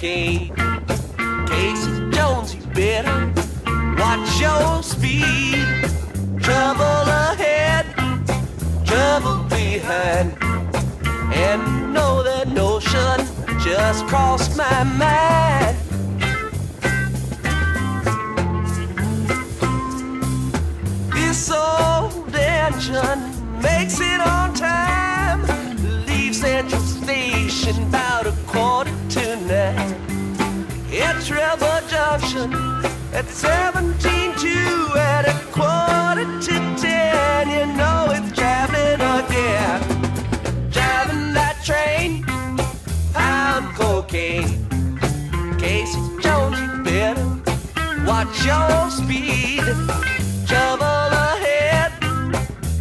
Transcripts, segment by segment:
cocaine. Casey Jones, you better watch your speed. Trouble ahead, trouble behind. And know that notion just crossed my mind. This old engine makes it on time. Leave Central Station about 8:45. Hit River Junction at 17:2 at 9:45. You know it's traveling again. Driving that train, pound cocaine. Casey Jones, you better watch your speed. Trouble ahead,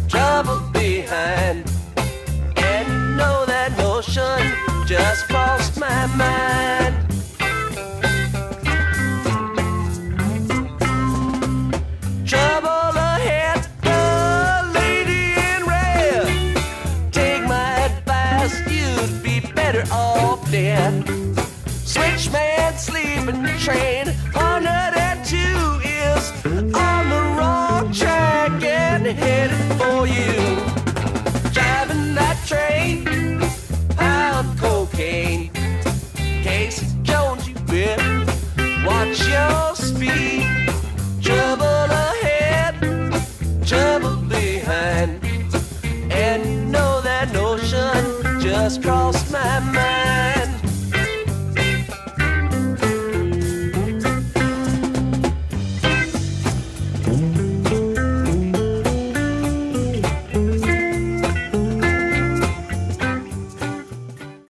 trouble behind. And you know that notion just crossed my mind. Trouble ahead, the lady in red. Take my advice, you'd be better off dead. Switchman sleeping train,